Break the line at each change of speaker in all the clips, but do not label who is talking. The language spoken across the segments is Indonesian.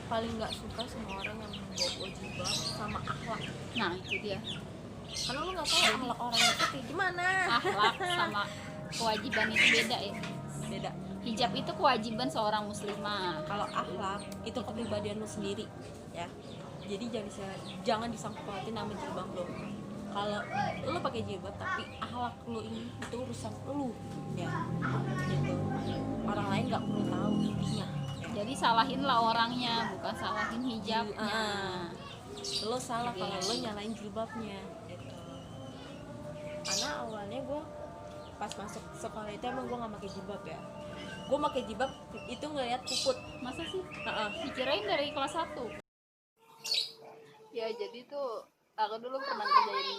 paling nggak suka sama orang yang bawa jilbab sama akhlak.
Nah itu dia,
Karena lu nggak tahu akhlak orang itu kayak gimana.
akhlak sama kewajiban itu beda ya.
Beda.
Hijab itu kewajiban seorang muslimah.
Kalau akhlak itu kepribadian lu sendiri, ya. Jadi jangan disangkut pautin sama jilbab lu. Kalau lu pakai jilbab tapi akhlak lu ini itu urusan lu, ya. Gitu. Orang lain nggak perlu tahu intinya. Ya.
Jadi salahinlah orangnya, bukan salahin hijabnya.
Lo salah kalau lo nyalain jilbabnya gitu. Karena awalnya gue pas masuk sekolah itu emang gue nggak pakai jilbab ya. Gue pakai jilbab itu ngeliat puput.
Masa sih? Dikirain dari kelas 1. Ya jadi tuh aku dulu pernah kerjain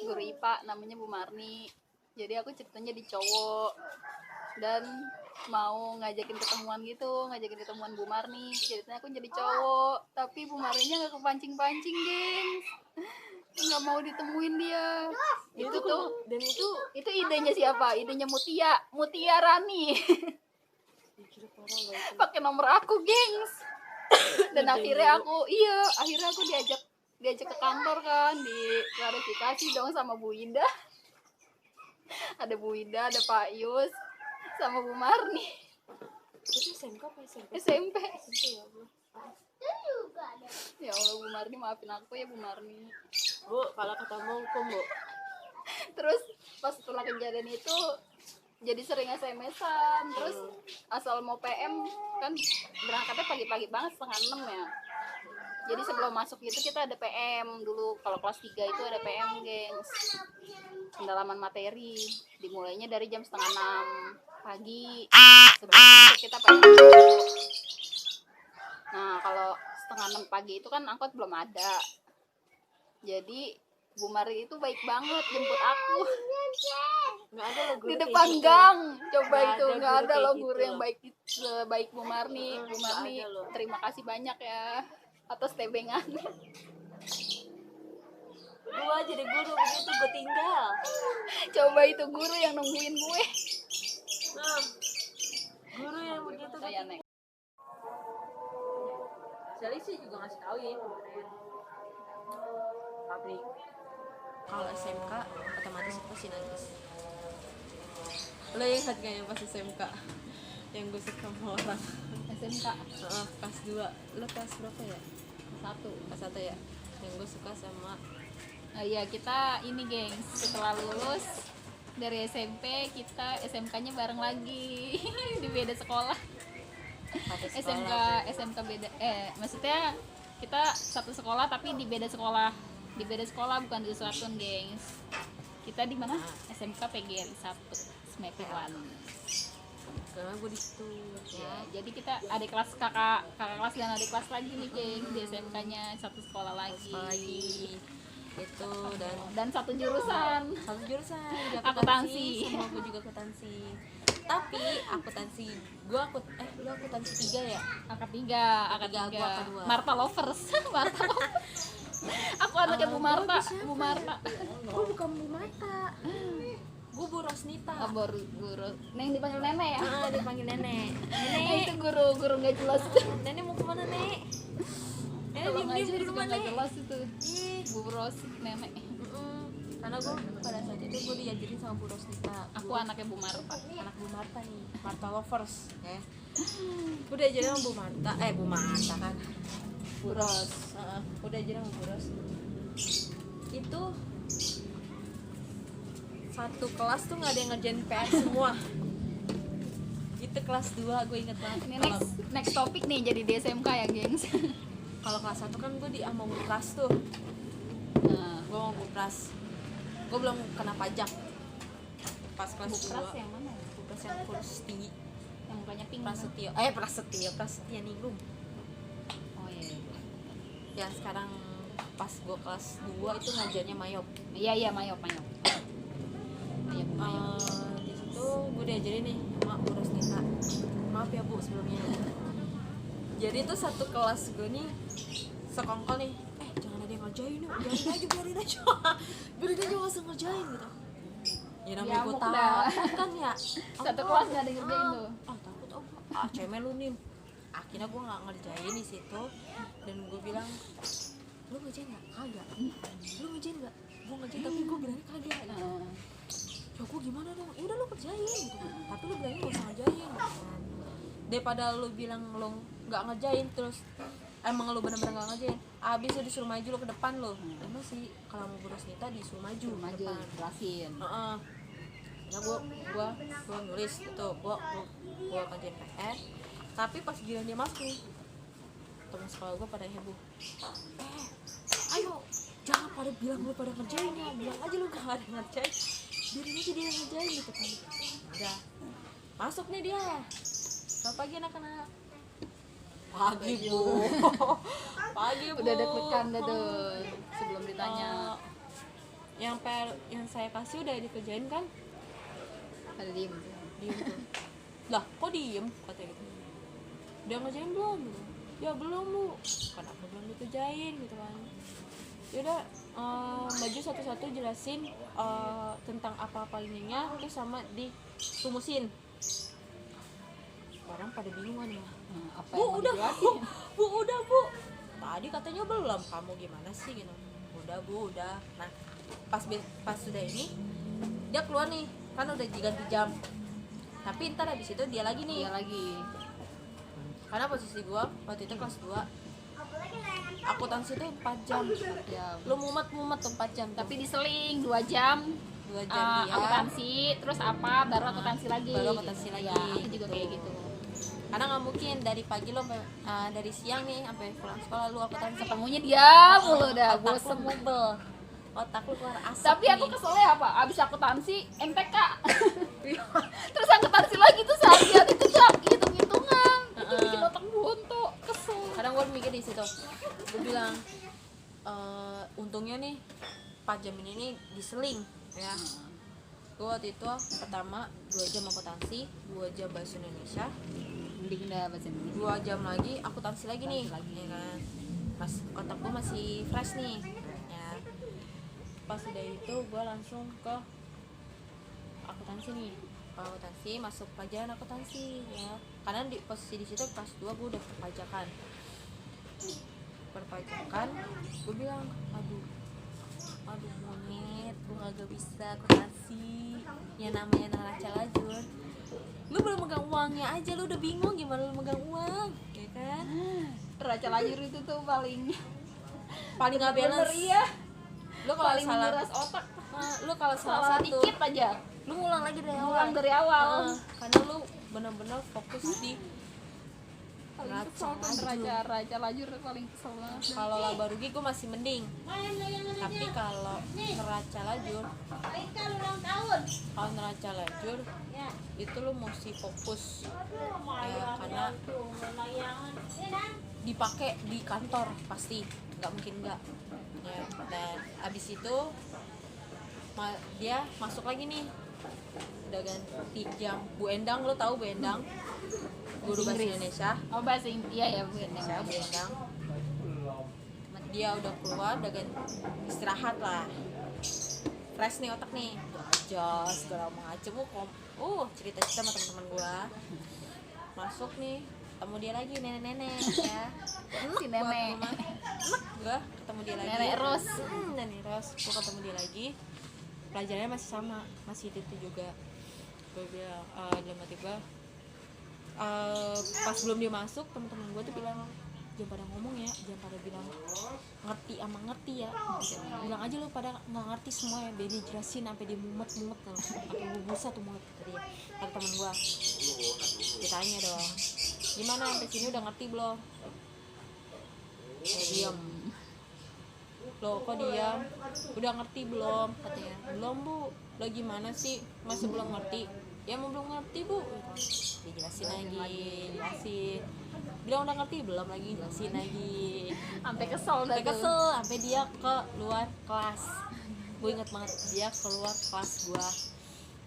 guru IPA namanya Bu Marni. Jadi aku ceritanya di cowok dan mau ngajakin ketemuan Bu Marni. Ceritanya aku jadi cowok, tapi Bu Marninya nggak kepancing-pancing, gengs. Nggak mau ditemuin dia. Itu tuh,
dan
itu idenya siapa? Idenya Mutia Rani. Pakai nomor aku, gengs. Dan akhirnya aku diajak ke kantor kan, diklarifikasi dong sama Bu Ida. Ada Bu Ida, ada Pak Yus, sama Bu Marni.
itu SMK apa SMP?
SMP.
Ya Allah.
Ya Allah Bu Marni, maafin aku ya Bu Marni.
Bu, kalau ketemu hukum bu.
Terus pas setelah kejadian itu jadi sering SMS-an. Terus asal mau PM kan berangkatnya pagi-pagi banget 5:30 ya. Jadi sebelum masuk itu kita ada PM dulu. Kalau kelas 3 itu ada PM, gengs. Pendalaman materi. Dimulainya dari jam 5:30 pagi. Sebelum masuk kita PM dulu. Nah, kalau 5:30 pagi itu kan angkot belum ada. Jadi Bu Mari itu baik banget jemput aku.
Nggak ada lo guru
Di
kayak
depan
gitu.
gang. Coba
Nggak
itu
ada
nggak
guru
ada
kayak
loh
gitu.
guru yang baik Bu Marni. Bu
Nggak
Marni,
ada loh.
terima kasih banyak ya atas tebengan.
Gua jadi guru begitu gue tinggal.
Coba itu guru yang nungguin gue.
Nah, guru yang begitu gue
Saya
tinggal.
nek. Sally sih juga ngasih tahu ya kemarin.
Pabrik. Kalau SMK otomatis pasti nangis. Lo ingat gak yang pas SMK yang gue suka sama orang?
SMK
Kelas 2. Lo kelas berapa ya?
1.
Kelas 1 ya? Yang gue suka sama
Iya, kita ini gengs, setelah lulus dari SMP kita SMK-nya bareng lagi. Di beda sekolah.
satu sekolah.
SMK beda, maksudnya kita satu sekolah tapi di beda sekolah. Di beda sekolah, bukan di Suratun, gengs. Kita di mana? SMK PGRI 1 SMEP 1.
Karena gue di situ.
Ya, jadi kita adik kelas kakak kelas dan adik kelas lagi nih, geng. Di SMK-nya satu sekolah lagi.
Itu
Dan satu jurusan.
Juga
Akuntansi.
Sama gue juga akuntansi. Tapi akuntansi lu akuntansi 3 ya?
Angka 3.
Gua angka 2.
Marta lovers. Marta lovers. Aku anaknya Bu Marta. Bu Marta.
Gue bukan Bu Marta. Gue Bu Rosnita.
Guru. Neng dipanggil nenek ya?
Dipanggil nenek.
Itu guru nggak jelas.
Nenek mau kemana, Nek? Nenek
Kalau ngaji
diem di
juga
rumah,
nggak
Nek.
jelas itu. Bu Ros nenek.
Karena gue pada saat itu gue diajarin sama Bu Rosnita.
Aku anaknya Bu Marta.
Anak Bu Marta nih, Marta lovers ya. Gue diajarin sama Bu Marta kan. Bu Ros. Gue diajarin sama Bu Ros. Itu satu kelas tuh nggak ada yang ngerjain PR semua. Itu kelas 2 gue inget banget.
Ini next topik nih jadi di SMK ya, gengs.
Kalau kelas 1 kan gue di sama Bupras tuh.
Nah,
Gue mau Bupras. Gue belum kena pajak. Pas kelas 2.
Bupras yang mana?
Bupras yang kurus tinggi.
Yang mukanya pink.
Prasetya Ningrum.
Oh iya.
Yang sekarang pas gue kelas 2 itu ngajarnya Mayop.
Iya, Mayop.
Di situ gue diajarin nih sama Bu Rosnita. Maaf ya Bu sebelumnya. Jadi tuh satu kelas gue nih sekongkol nih. Jangan ada yang ngerjain nih, biarin aja gak usah ngerjain gitu. Ya namanya gue tahu kan ya.
Satu kelas nggak ada yang ngerjain tuh.
Takut cemen lu nih. akhirnya gue nggak ngerjain di situ dan gue bilang lu ngerjain nggak? Kagak. Lu ngerjain nggak? Gue ngerjain tapi gue bilangnya kagak gitu. Ya gue gimana dong? Ya udah lu kerjain gitu kan. Tapi lu bilangnya gak usah ngerjain gitu kan. Daripada lu bilang lu nggak ngerjain terus emang lu bener-bener nggak ngerjain, abis lu disuruh maju lu ke depan lu. Emang sih kalau mau boros nita disuruh maju ke depan.
jelasin.
Nah gue nulis gitu, gue kerjain PR. Tapi pas giliran dia masuk nih, teman sekolah gue pada heboh. Ayo jangan pada bilang lu pada ngerjain ya, bilang aja lu gak ada ngerjain, biarin aja dia ngerjain gitu kan. Udah masuk nih dia. Selamat pagi anak-anak. Pagi bu. Pagi bu.
Udah deg-degan dah tuh sebelum ditanya.
Yang PR yang saya kasih udah dikerjain kan?
Ada diem
Tuh. Lah kok diem katanya gitu. Udah ngerjain belum? Ya belum bu. Kenapa belum dikerjain gitu kan? Yaudah maju satu-satu jelasin tentang apa-apa ininya, terus sama dirumusin. Orang pada bingung kan ya.
apa
Bu
yang
udah
dijelasin?
bu udah bu. Tadi katanya belum, kamu gimana sih gitu. Udah bu udah. Nah pas sudah ini dia keluar nih, kan udah diganti jam. Tapi ntar habis itu dia lagi nih.
Iya lagi.
Karena posisi gua waktu itu kelas 2. Akuntansi itu 4 jam.
Ya.
Lu mumet tuh 4 jam.
Tapi diseling 2 jam.
2 jam dia.
Akuntansi, terus apa? Baru akuntansi lagi.
Baru akuntansi lagi.
Ya, aku juga
gitu.
kayak gitu.
Karena nggak mungkin dari pagi lo dari siang nih sampai pulang sekolah lu akuntansi.
Ketemunya dia mulu udah
Otak lu
bosen.
mubel. Otak lu keluar asap.
Tapi aku
nih.
keselnya apa? Abis akuntansi MTK. Terus akuntansi lagi tuh seharian itu hitung-hitungan. Itu bikin otak buntu, kesel.
Kadang gue mikir di situ, gue bilang untungnya nih 4 jam ini nih diseling ya. Gue waktu itu pertama 2 jam akuntansi, 2 jam bahasa Indonesia,
Mending dah bahasa Indonesia.
2 jam lagi akuntansi lagi nih, ya kan. Mas otak gue masih fresh nih ya. Pas udah itu gue langsung ke akuntansi nih. Akuntansi, masuk pelajaran akuntansi ya. Karena di posisi di situ kelas 2 gue udah perpajakan, gue bilang aduh monyet, gue gak bisa akuntansi yang namanya neraca lajur. Lu belum megang uangnya aja lu udah bingung gimana lu megang uang, ya kan?
Neraca lajur itu tuh paling
Nggak balance.
Iya.
Lu kalau
Paling
salah
menguras otak.
lu kalau salah satu
dikit aja.
lu ngulang lagi dari awal.
Ngulang dari awal.
Karena lu benar-benar fokus di
Paling kesel tuh neraca lajur paling kesel banget.
kalau laba rugi gue masih mending, tapi kalau neraca lajur itu lu mesti fokus ya, karena dipakai di kantor pasti nggak mungkin nggak ya. Dan abis itu dia masuk lagi nih, udah ganti jam. Bu Endang, lo tahu Bu Endang, guru bahasa Indonesia.
Oh bahasa Indonesia ya Bu Endang.
Ya, Bu Endang. Dia udah keluar, udah istirahat lah, fresh nih otak nih, jos segala macem. Cerita-cerita sama teman-teman gua. Masuk nih, ketemu dia lagi nenek-nenek ya.
Si nenek.
Gua ketemu dia lagi.
Nenek Ros.
Nenek Ros, gua ketemu dia lagi. Pelajarannya masih sama, masih itu juga. Gua bilang dalam hati gua, pas belum dia masuk, teman-teman gua tuh bilang jangan pada ngomong ya, jangan pada bilang ngerti sama ngerti ya, bilang aja lo pada nggak ngerti semua ya, biar dia jelasin sampai dia mumet kalau sampai busa tuh mulut tadi ya. Kata temen gua, ditanya dong gimana sampai sini udah ngerti belum, ya diam. Loh kok diam, udah ngerti belum, katanya belum bu. Lo gimana sih masih belum ngerti? Ya mau belum ngerti bu, dijelasin lagi, jelasin. Bilang udah ngerti belum, lagi jelasin lagi.
Sampai kesel dah.
Sampai dia ke luar kelas. Gue inget banget dia keluar kelas gue.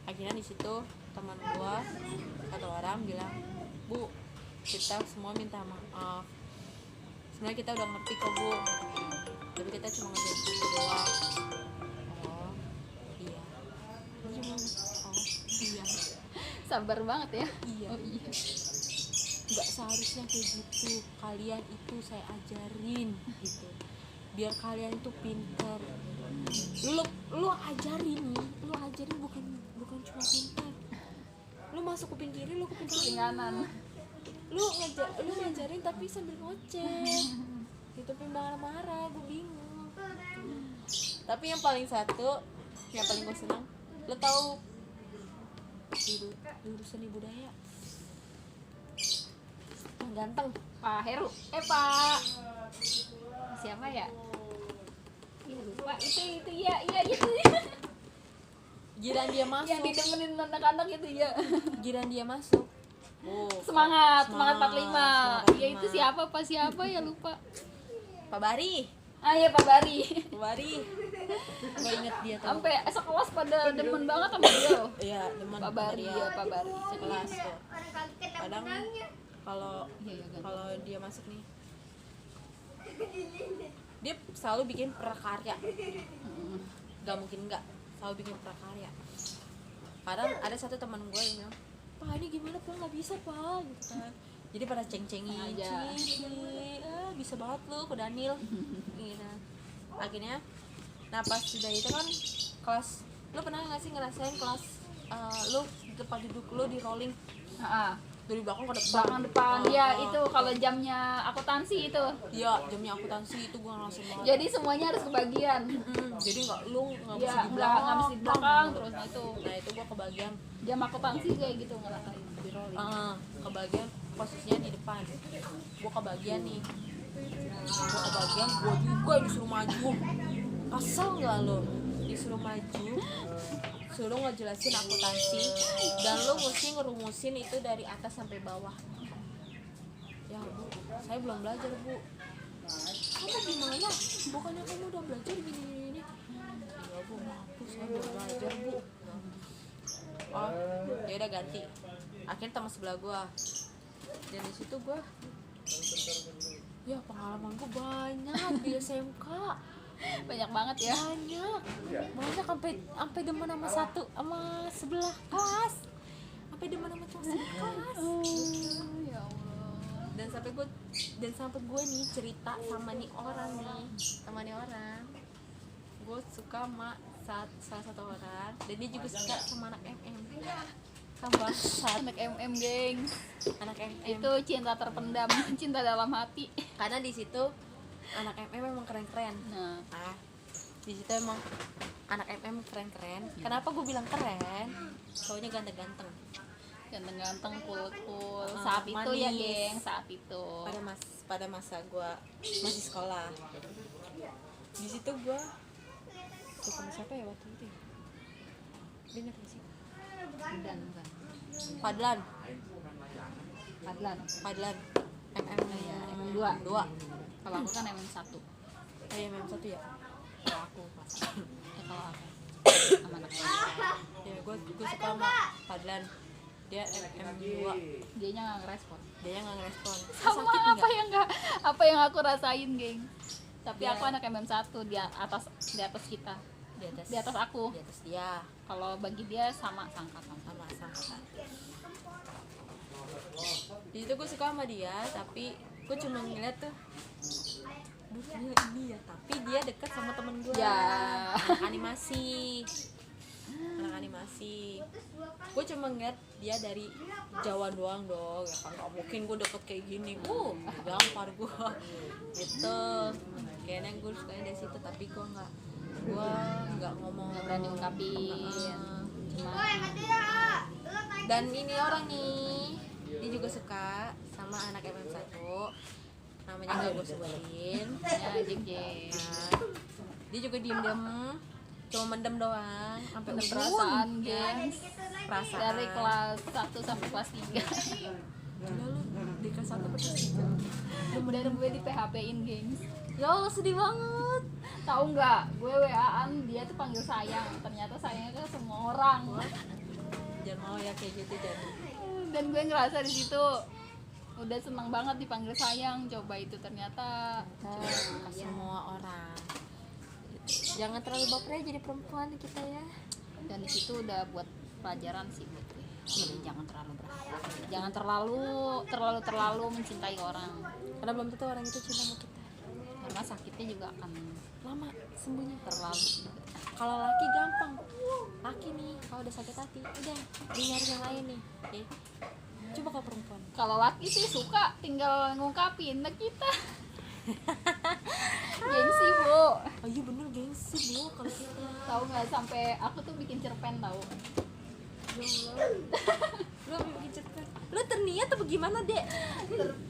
Akhirnya di situ teman gue satu orang bilang, bu kita semua minta maaf. Sebenarnya kita udah ngerti kok bu, tapi kita cuma ngerjain itu doang. Oh iya. Gimana? Oh iya.
Sabar banget ya.
Iya.
Oh iya.
nggak seharusnya kayak gitu, kalian itu saya ajarin gitu biar kalian itu pinter. Lu ajarin nih, lu ajarin bukan cuma pinter, lu masuk kuping kiri, lu kuping
kanan.
lu ngajarin tapi sambil ngoceh gitu, pengen marah-marah, gue bingung. Tapi yang paling gue senang, lo tahu guru seni budaya yang ganteng,
Pak Heru, Pak siapa ya? Iya lupa, itu iya itu
giran dia masuk,
yang didemenin anak-anak itu ya.
giran dia masuk,
Semangat 45.
Semangat
Iya itu siapa ya lupa.
Pak Bari.
Iya Pak Bari.
Gue inget dia tuh.
Sampai sekelas pada demen banget sama dia loh.
Iya, demen
Pak Bari
dia.
ya, Pak Bari.
Sekelas tuh. Kadang kalau
Iya,
kalau dia masuk nih, dia selalu bikin prakarya. Gak mungkin enggak, selalu bikin prakarya. Kadang ada satu teman gue yang bilang, "Pak, ini gimana Pak? Nggak bisa Pak," gitu kan. Jadi pada ceng-cengin
Aja.
bisa banget lu ke Daniel gitu. Akhirnya pas sudah itu kan kelas, lu pernah nggak sih ngerasain kelas lu tempat duduk lu di rolling dari belakang ke depan.
Ya itu kalau jamnya akuntansi itu.
Iya, jamnya akuntansi itu gua ngerasain banget.
Jadi semuanya harus kebagian.
Jadi nggak
Ya,
mesti di
nggak
belakang,
mesti di belakang terus
itu gua kebagian.
Jam akuntansi kayak gitu ngerasain di rolling.
Kebagian posisinya di depan, gua kebagian nih, gua juga disuruh maju. Kesel nggak lo disuruh maju, suruh ngejelasin akuntansi dan lo mesti ngerumusin itu dari atas sampai bawah. Ya Bu, saya belum belajar Bu. Kamu gimana? Bukannya kamu udah belajar gini. Ya Bu, maaf Bu, saya belum belajar Bu. Oh, ya udah ganti. Akhirnya teman sebelah gua. Dan di situ gua, ya pengalaman gua banyak di SMK.
Banyak banget ya.
Banyak sampai demen sama sebelah kelas. Sampai demen sama kelas sebelah kelas.
Ya Allah.
Dan sampai gue nih cerita sama nih orang. Gue suka sama salah satu orang dan dia juga suka sama anak MM.
Anak MM geng.
Anak MM.
Itu cinta terpendam, cinta dalam hati.
Karena di situ anak MM memang keren-keren.
Nah,
Di situ emang anak MM keren-keren. Kenapa gue bilang keren? Soalnya ganteng-ganteng.
ganteng-ganteng, cool. Saat itu ya
manis.
geng, saat itu.
Pada masa gue masih sekolah. Di situ gue suka siapa ya waktu itu? Bener gak sih?
Bukan.
Padlan. MM
Ya, MM 2.
2.
Kalau aku kan MM 1.
MM 1 ya?
Kalau aku pas. Kalau aku sama anak
Ya gue suka sama Padlan. Dia MM 2.
Dianya nggak ngerespon.
Dia nggak ngerespon.
Sama apa yang aku rasain geng. Tapi
Dia-
aku anak MM 1 di atas kita. Di atas aku.
Di atas dia.
Kalau bagi dia sama sangkatan.
Sama. Di situ gue suka sama dia, tapi gue cuma ngeliat tuh, gila ini ya. Tapi dia deket sama temen gue.
Ya.
Anak animasi. Gue cuma ngeliat dia dari jauhan doang dong. Ya kan gak mungkin gue deket kayak gini. Gampar gue. Gitu. Kayaknya gue sukanya dari situ, tapi gue nggak ngomong,
Nggak berani ungkapin. Cuma
Dan ini orang nih, dia juga suka sama anak MM1, namanya gak gue sebutin
ya jeng.
nah, dia juga diem cuma mendem doang sampai
Penuh
ujung.
perasaan gengs.
Perasaan
Dari kelas 1 sampai kelas 3.
gila lu di kelas 1 ke kelas 3
Dan gue di PHP-in gengs.
ya Allah sedih banget.
Tahu nggak? Gue WA-an dia tuh panggil sayang. Ternyata sayangnya ke semua orang.
Jangan mau ya kayak gitu jadi.
Dan gue ngerasa di situ udah seneng banget dipanggil sayang. Coba itu ternyata
Ke semua orang. Jangan terlalu baper ya jadi perempuan kita ya.
dan di situ udah buat pelajaran sih buat gue. Jadi jangan terlalu berharap, jangan terlalu mencintai orang,
Karena belum tentu orang itu cinta sama kita.
karena sakitnya juga akan
Lama sembuhnya.
terlalu.
Kalau laki gampang. Laki nih kalau udah sakit hati, udah dia nyari yang lain nih. Oke. Coba kalau perempuan.
Kalau laki sih suka tinggal ngungkapin, nah kita gengsi bu.
Oh iya bener gengsi bu kalau kita.
Tahu nggak, sampai aku tuh bikin cerpen tahu.
Lu bikin cerpen. Lu terniat apa gimana dek?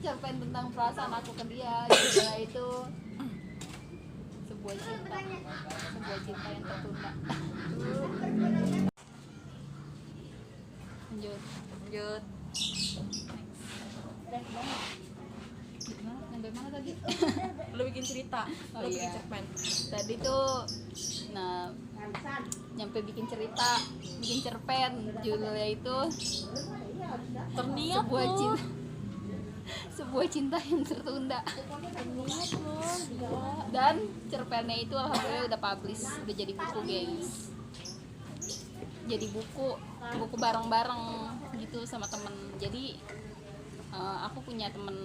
Cerpen tentang perasaan aku ke dia, judulnya itu sebuah cinta yang tertunda. Lanjut.
Lanjut.
Gimana? Sampai mana tadi?
Lu bikin cerita.
Oh,
Lu bikin
iya.
cerpen.
Tadi tuh, nah, nyampe bikin cerita, bikin cerpen, judulnya itu
Terniat
sebuah
lu.
cinta, sebuah cinta yang tertunda.
Terniat lu. Gila.
Dan cerpennya itu alhamdulillah udah publish, udah jadi buku gengs. Jadi buku bareng-bareng gitu sama temen. Jadi aku punya temen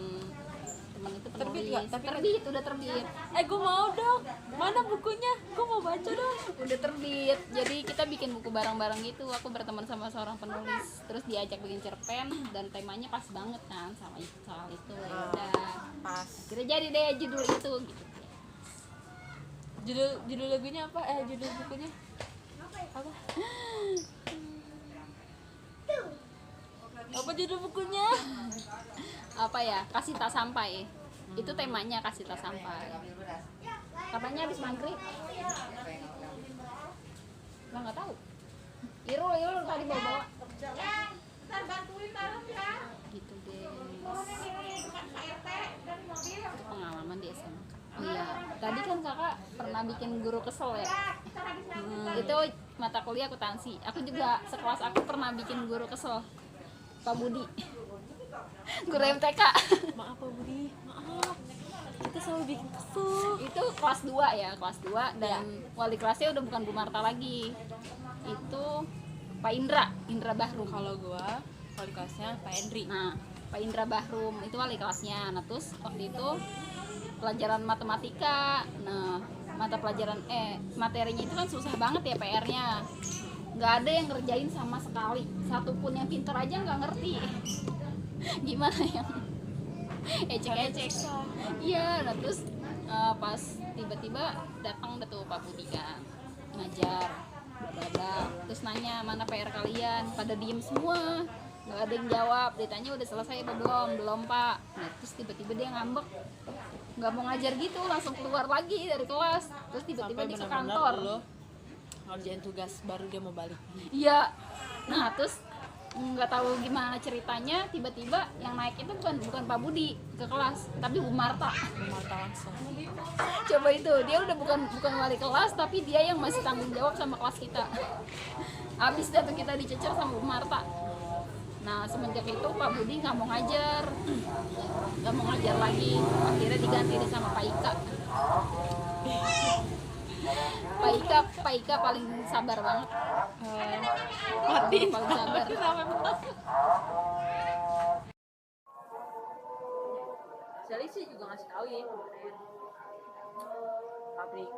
itu penulis.
Terbit nggak?
Udah terbit.
Gue mau dong. Mana bukunya? Gue mau baca dong.
Udah terbit. Jadi kita bikin buku bareng-bareng gitu. Aku berteman sama seorang penulis, terus diajak bikin cerpen dan temanya pas banget kan sama soal itu. Ya udah.
Pas.
Kita jadi deh judul itu gitu.
Judul lagunya apa? Judul bukunya apa? Apa judul bukunya?
Apa ya? Kasih tak sampai. Itu temanya kasih tak sampai. Katanya habis maghrib. Nggak tahu. Irul tadi bawa. Gitu deh. Itu pengalaman di SMK. Oh iya, tadi kan kakak pernah bikin guru kesel ya. Itu mata kuliah akuntansi. Aku juga sekelas aku pernah bikin guru kesel. Pak Budi. Guru MTK.
Maaf Pak Budi, maaf. Kita selalu bikin kesel.
Itu kelas 2 ya, kelas 2 dan wali kelasnya udah bukan Bu Marta lagi. Itu Pak Indra Bahrum.
Kalau gua wali kelasnya Pak Hendri.
Nah, Pak Indra Bahrum itu wali kelasnya. Nah, terus waktu itu pelajaran matematika. Nah, mata pelajaran materinya itu kan susah banget ya PR-nya. Nggak ada yang ngerjain sama sekali. Satupun yang pinter aja nggak ngerti. Gimana yang ecek-ecek. Iya, nah terus pas tiba-tiba datang tuh Pak Budi kan ngajar bla bla bla. Terus nanya mana PR kalian, pada diem semua, nggak ada yang jawab. Ditanya udah selesai apa belum Pak. Nah terus tiba-tiba dia ngambek, nggak mau ngajar gitu, langsung keluar lagi dari kelas. Terus tiba-tiba dia ke kantor.
Lo ngerjain tugas baru dia mau balik.
Iya. Nah terus nggak tahu gimana ceritanya, tiba-tiba yang naik itu bukan Pak Budi ke kelas, tapi Bu Marta.
Bu Marta langsung.
Coba itu, dia udah bukan wali kelas, tapi dia yang masih tanggung jawab sama kelas kita. Abis dah tuh kita dicecer sama Bu Marta. Nah semenjak itu Pak Budi nggak mau ngajar lagi. Akhirnya diganti deh sama Pak Ika. Pak Ika paling sabar banget.
Matiin.
Paling sabar.
Sally sih juga ngasih tahu ya kemarin. Pabrik